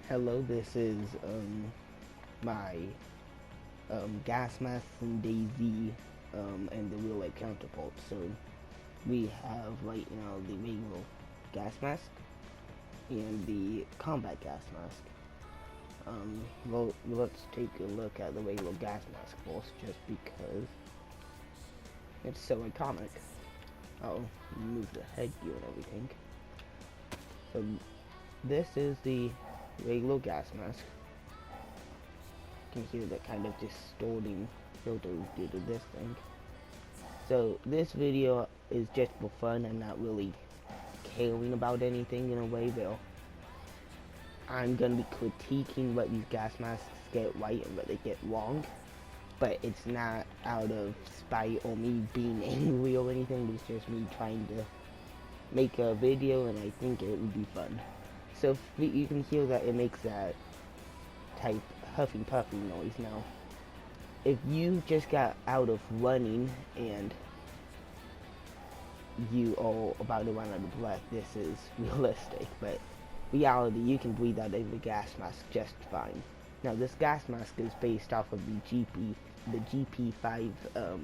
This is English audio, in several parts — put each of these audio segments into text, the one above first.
Hello, this is my gas mask from Dayz and the real life counterpart. So we have right now the regular gas mask and the combat gas mask. Well, let's take a look at the regular gas mask first, just because it's so iconic. I'll move the headgear and everything. So this is the regular gas mask. You can hear that kind of distorting filter due to this thing. So this video is just for fun. I'm not really caring about anything in a way, though. I'm gonna be critiquing what these gas masks get right and what they get wrong, but it's not out of spite or me being angry or anything. It's just me trying to make a video, and I think it would be fun. So you can hear that it makes that type huffing puffing noise. Now, if you just got out of running and you are about to run out of breath, this is realistic, but reality, you can breathe out of the gas mask just fine. Now, this gas mask is based off of the Dayz Ps4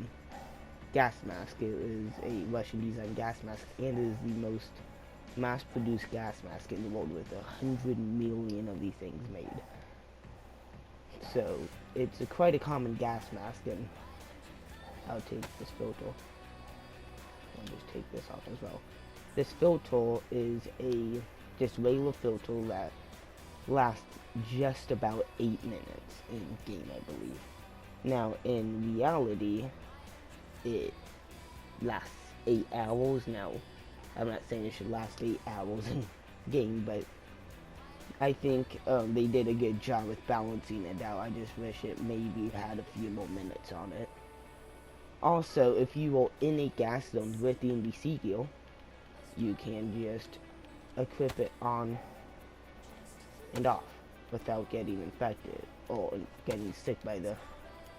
gas mask. It is a Russian designed gas mask and is the most mass-produced gas mask in the world, with 100 million of these things made. So it's quite a common gas mask, and I'll take this filter. I'll just take this off as well. This filter is a just regular filter that lasts just about 8 minutes in game, I believe. Now, in reality, it lasts 8 hours. Now, I'm not saying it should last 8 hours in game, but I think they did a good job with balancing it out. I just wish it maybe had a few more minutes on it. Also, if you are in a gas zone with the NBC gear, you can just equip it on and off without getting infected or getting sick by the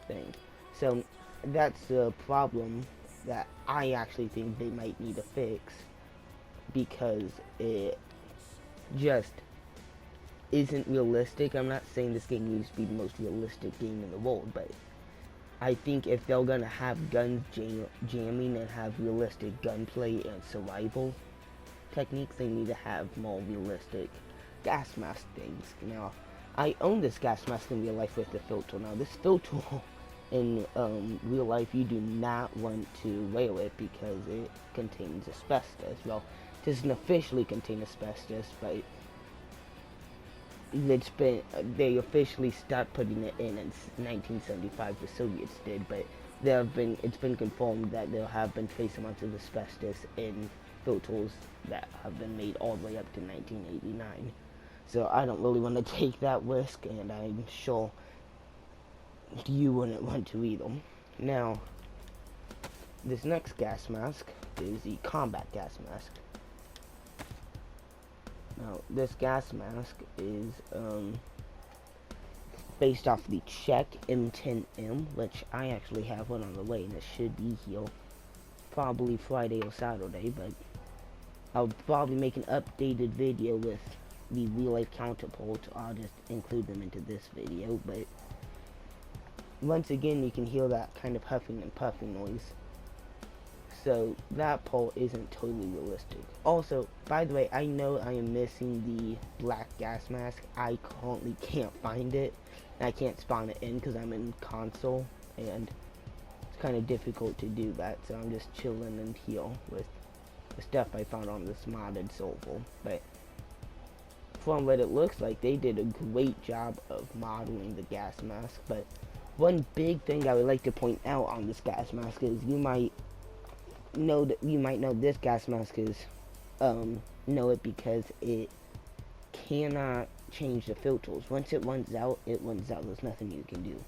thing. So that's the problem that I actually think they might need to fix, because it just isn't realistic. I'm not saying this game needs to be the most realistic game in the world, but I think if they're gonna have guns jamming and have realistic gunplay and survival techniques, they need to have more realistic gas mask things. Now, I own this gas mask in real life with the filter. Now, this filter in real life, you do not want to wear it because it contains asbestos. Well, it doesn't officially contain asbestos, but they officially stopped putting it in 1975. The Soviets did, but it's been confirmed that there have been trace amounts of asbestos in filters that have been made all the way up to 1989. So I don't really want to take that risk, and I'm sure you wouldn't want to either. Now, this next gas mask is the combat gas mask. Now, this gas mask is based off the Czech M10M, which I actually have one on the way, and it should be here probably Friday or Saturday, but I'll probably make an updated video with the real life counterpart. I'll just include them into this video, but once again, you can hear that kind of huffing and puffing noise. So that part isn't totally realistic. Also, by the way, I know I am missing the black gas mask. I currently can't find it. I can't spawn it in because I'm in console, and it's kind of difficult to do that. So I'm just chilling in here with the stuff I found on this modded server. But from what it looks like, they did a great job of modeling the gas mask. But one big thing I would like to point out on this gas mask is you might know this gas mask is know it because it cannot change the filters. Once it runs out, it runs out. There's nothing you can do.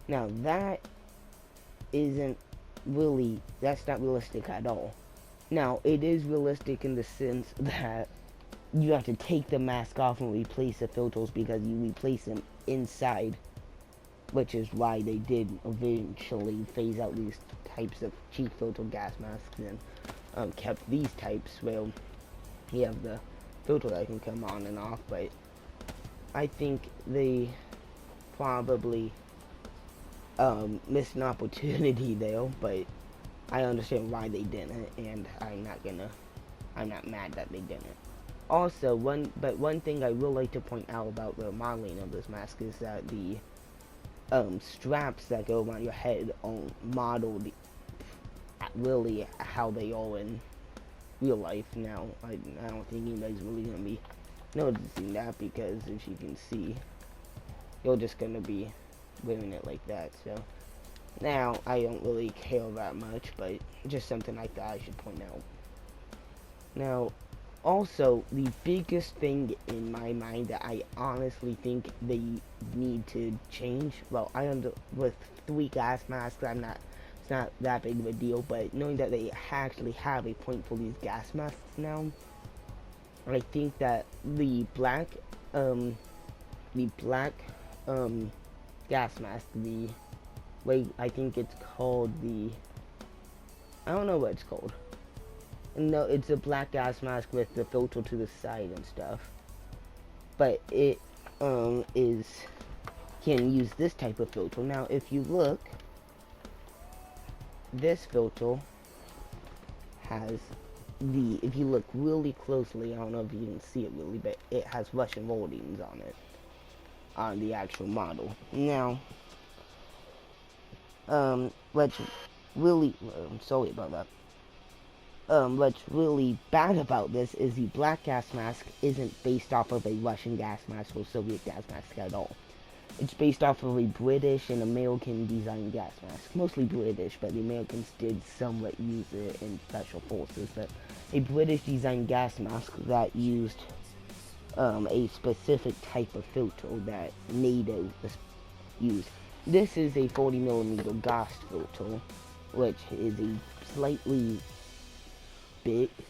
Now, that's not realistic at all. Now, it is realistic in the sense that you have to take the mask off and replace the filters, because you replace them inside, which is why they did eventually phase out these types of cheap filter gas masks and kept these types where you have the filter that can come on and off. But I think they probably missed an opportunity there, but I understand why they didn't, and I'm not mad that they didn't. Also, one thing I will like to point out about the modeling of this mask is that the straps that go around your head are modeled really how they are in real life. Now, I don't think anybody's really gonna be noticing that, because as you can see, you're just gonna be wearing it like that. So now I don't really care that much, but just something like that I should point out. Now, also, the biggest thing in my mind that I honestly think they need to change, well, with 3 gas masks, it's not that big of a deal, but knowing that they actually have a point for these gas masks now, I think that the black gas mask, I think it's called I don't know what it's called. No, it's a black gas mask with the filter to the side and stuff. But it can use this type of filter. Now, if you look, this filter has if you look really closely, I don't know if you can see it really, but it has Russian wordings on it, on the actual model. Now, what's really, sorry about that. What's really bad about this is the black gas mask isn't based off of a Russian gas mask or Soviet gas mask at all. It's based off of a British and American designed gas mask. Mostly British, but the Americans did somewhat use it in special forces. But a British designed gas mask that used a specific type of filter that NATO used. This is a 40mm gas filter, which is a slightly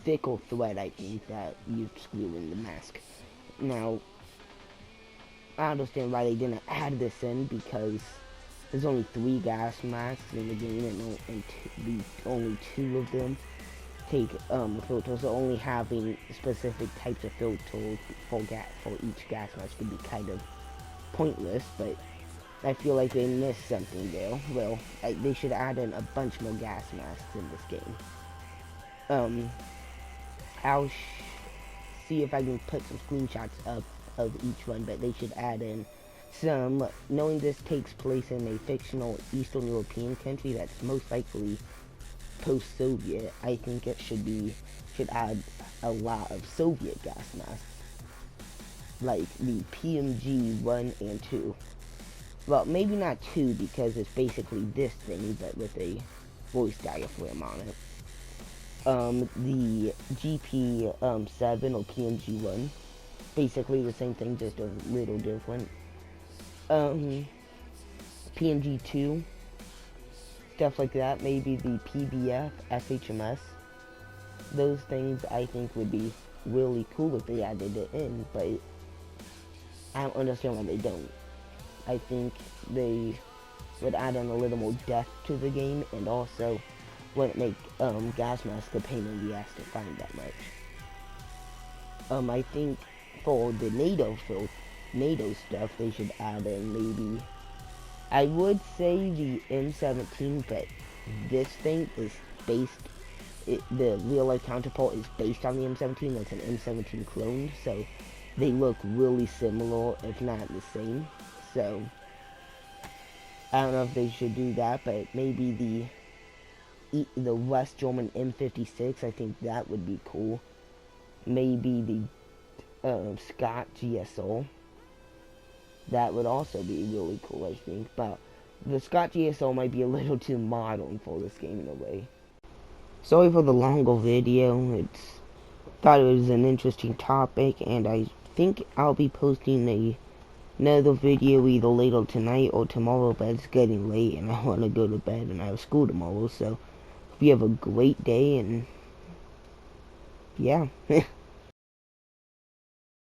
thicker thread, I think, that you screw in the mask. Now, I understand why they didn't add this in, because there's only 3 gas masks in the game, and only 2 of them take filters. So only having specific types of filters for each gas mask would be kind of pointless. But I feel like they missed something there. Well, they should add in a bunch more gas masks in this game. I'll see if I can put some screenshots up of each one, but they should add in some. Knowing this takes place in a fictional Eastern European country that's most likely post-Soviet, I think it should add a lot of Soviet gas masks, like the PMG 1 and 2. Well, maybe not 2, because it's basically this thing, but with a voice diaphragm on it. The GP7 or PMG 1, basically the same thing, just a little different. PMG 2, stuff like that. Maybe the PBF, FHMS. Those things I think would be really cool if they added it in, but I don't understand why they don't. I think they would add in a little more depth to the game, and also wouldn't make gas masks a pain in the ass to find that much. I think for the NATO stuff, they should add in maybe, I would say the M17, but this thing is the real life counterpart is based on the M17. It's an M17 clone, so they look really similar, if not the same. So I don't know if they should do that, but maybe the West German M56, I think that would be cool. Maybe the Scott GSO, that would also be really cool, I think. But the Scott GSO might be a little too modern for this game in a way. Sorry for the longer video. Thought it was an interesting topic, and I think I'll be posting another video either later tonight or tomorrow, but it's getting late and I want to go to bed and I have school tomorrow. So hope you have a great day, and yeah.